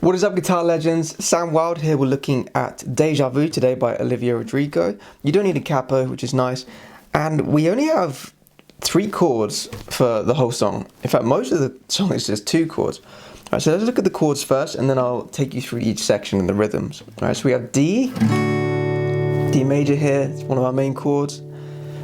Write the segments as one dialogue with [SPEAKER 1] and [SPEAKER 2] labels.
[SPEAKER 1] What is up, guitar legends? Sam Wild here. We're looking at Deja Vu today by Olivia Rodrigo. You don't need a capo, which is nice. And we only have 3 chords for the whole song. In fact, most of the song is just 2 chords. All right, so let's look at the chords first, and then I'll take you through each section and the rhythms. All right, so we have D major here. It's one of our main chords.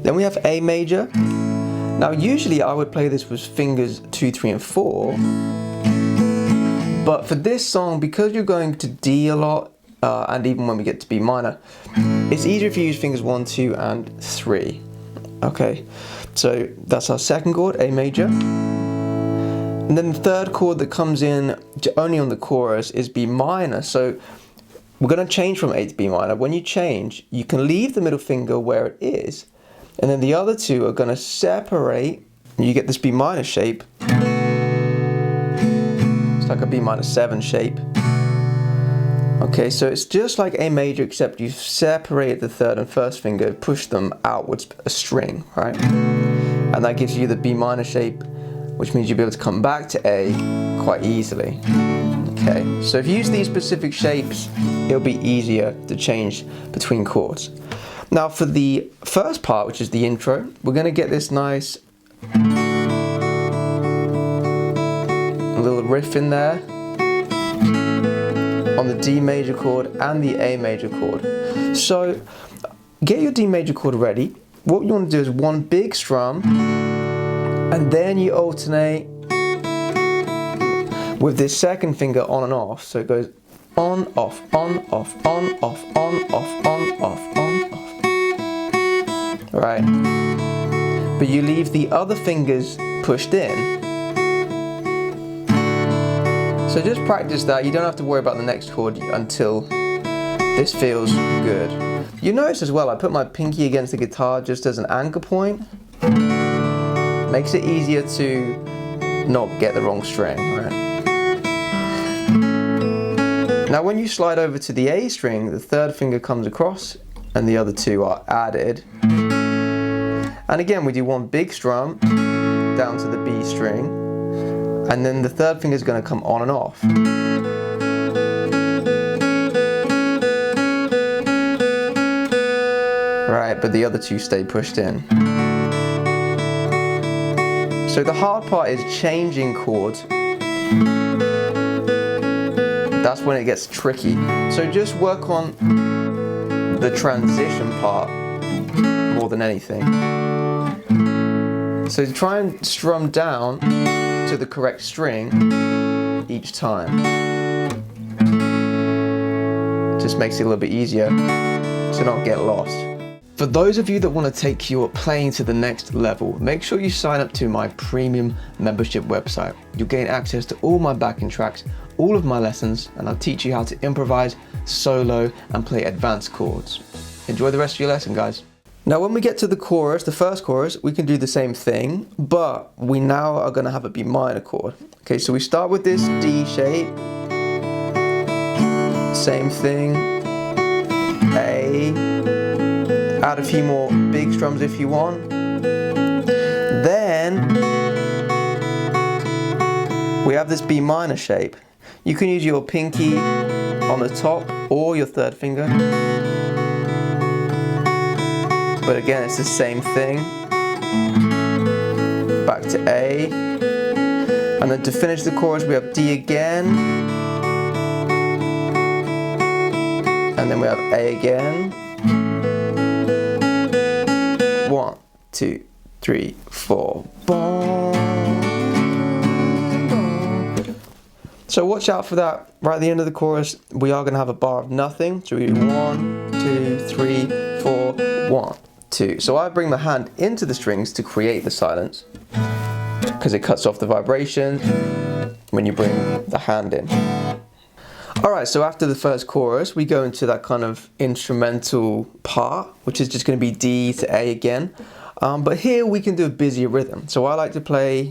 [SPEAKER 1] Then we have A major. Now, usually I would play this with fingers 2, 3, and 4. But for this song, because you're going to D a lot, and even when we get to B minor, it's easier if you use fingers 1, 2, and 3. Okay, so that's our second chord, A major. And then the third chord that comes in only on the chorus is B minor. So we're going to change from A to B minor. When you change, you can leave the middle finger where it is, and then the other 2 are going to separate, and you get this B minor shape. Like a B minor 7 shape. Okay, so it's just like A major, except you separate the third and first finger, push them outwards a string, right? And that gives you the B minor shape, which means you'll be able to come back to A quite easily. Okay, so if you use these specific shapes, it'll be easier to change between chords. Now for the first part, which is the intro, we're going to get this nice little riff in there on the D major chord and the A major chord. So get your D major chord ready. What you want to do is one big strum, and then you alternate with this second finger on and off. So it goes on, off, on, off, on, off, on, off, on, off, on, off. Right? But you leave the other fingers pushed in. So just practice that. You don't have to worry about the next chord until this feels good. You notice as well, I put my pinky against the guitar just as an anchor point. Makes it easier to not get the wrong string, right? Now when you slide over to the A string, the third finger comes across and the other 2 are added. And again, we do one big strum down to the B string. And then the third finger is going to come on and off. Right, but the other 2 stay pushed in. So the hard part is changing chords. That's when it gets tricky. So just work on the transition part more than anything. So try and strum down to the correct string each time. Just makes it a little bit easier to not get lost. For those of you that want to take your playing to the next level, make sure you sign up to my premium membership website. You'll gain access to all my backing tracks, all of my lessons, and I'll teach you how to improvise, solo, and play advanced chords. Enjoy the rest of your lesson, guys. Now when we get to the chorus, the first chorus, we can do the same thing, but we now are going to have a B minor chord. Okay, so we start with this D shape, same thing, A, add a few more big strums if you want, then we have this B minor shape. You can use your pinky on the top or your third finger. But again, it's the same thing. Back to A. And then to finish the chorus, we have D again. And then we have A again. 1, 2, 3, 4. So watch out for that. Right at the end of the chorus, we are going to have a bar of nothing. So we do 1, 2, 3, 4, 1, 2. So I bring the hand into the strings to create the silence, because it cuts off the vibration when you bring the hand in. Alright, so after the first chorus, we go into that kind of instrumental part, which is just going to be D to A again. But here we can do a busier rhythm. So I like to play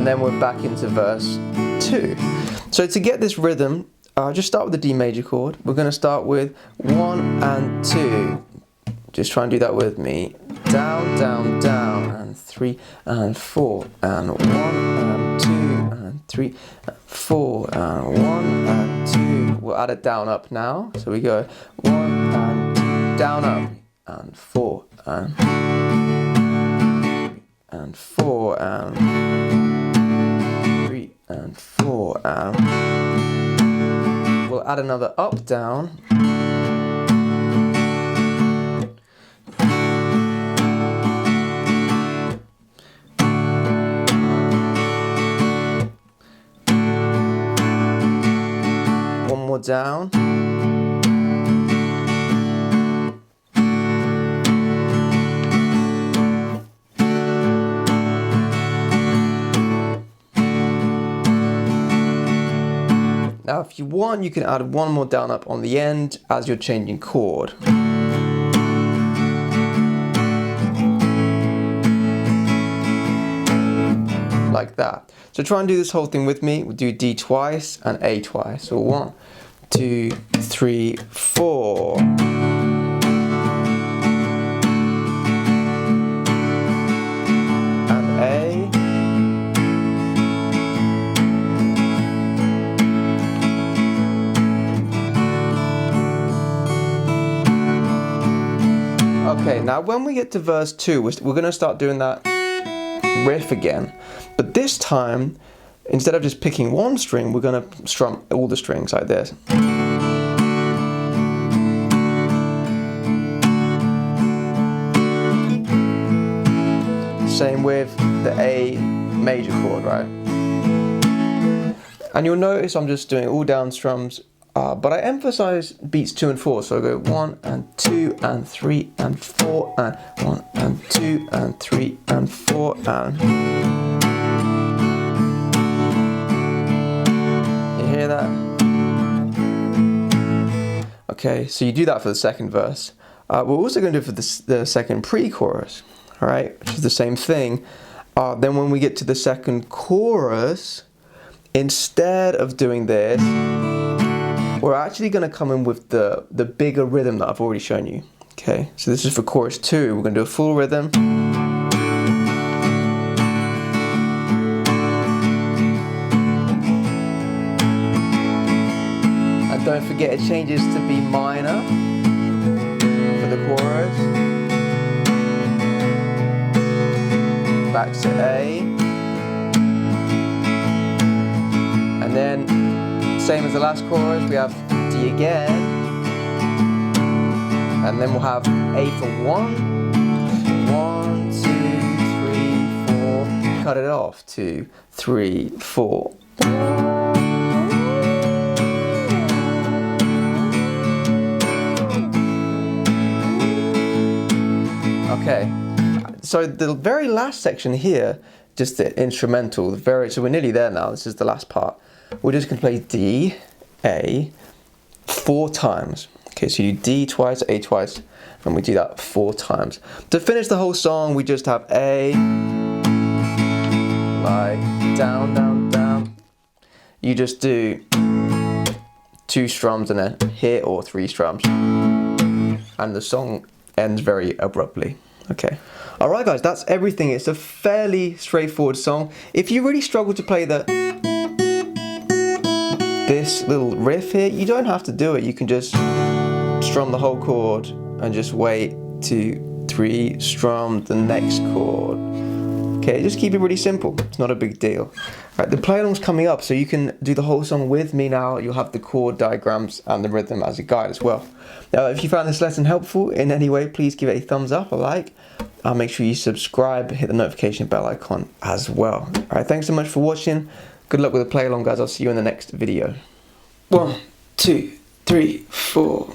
[SPEAKER 1] and then we're back into verse 2. So to get this rhythm, just start with the D major chord. We're going to start with 1 and 2. Just try and do that with me. Down, down, down, and 3 and 4, and 1 and 2 and 3 and 4, and 1 and 2. We'll add a down up now. So we go 1 and 2, down up, and 4 and 4 and 3 and 4 and we'll add another up down. One more down. Now if you want, you can add one more down up on the end as you're changing chord. Like that. So try and do this whole thing with me. We'll do D twice and A twice. So 1, 2, 3, 4. And A. Okay, now when we get to verse 2, we're going to start doing that riff again. But this time, instead of just picking one string, we're going to strum all the strings like this. Same with the A major chord, right? And you'll notice I'm just doing all down strums. But I emphasize beats 2 and 4, so I go 1 and 2 and 3 and 4 and 1 and 2 and 3 and 4 and. You hear that? Okay, so you do that for the second verse. We're also going to do it for the second pre-chorus, all right, which is the same thing. Then when we get to the second chorus, instead of doing this, we're actually going to come in with the bigger rhythm that I've already shown you. Okay, so this is for chorus 2. We're going to do a full rhythm. And don't forget it changes to B minor for the chorus. Back to A. And then same as the last chorus, we have D again, and then we'll have A for 1, 1, 2, 3, 4, cut it off, 2, 3, 4. Okay, so the very last section here, just the instrumental, so we're nearly there now, this is the last part. We're just going to play D, A, 4 times. Okay, so you D twice, A twice, and we do that 4 times. To finish the whole song, we just have A, like down, down, down. You just do 2 strums and then hit or 3 strums. And the song ends very abruptly. Okay. Alright guys, that's everything. It's a fairly straightforward song. If you really struggle to play this little riff here, you don't have to do it. You can just strum the whole chord and just wait 2, 3, strum the next chord. Okay, just keep it really simple. It's not a big deal. Right, the play along's coming up, so you can do the whole song with me now. You'll have the chord diagrams and the rhythm as a guide as well. Now, if you found this lesson helpful in any way, please give it a thumbs up, a like. Make sure you subscribe, hit the notification bell icon as well. Alright, thanks so much for watching. Good luck with the play along, guys. I'll see you in the next video. 1, 2, 3, 4.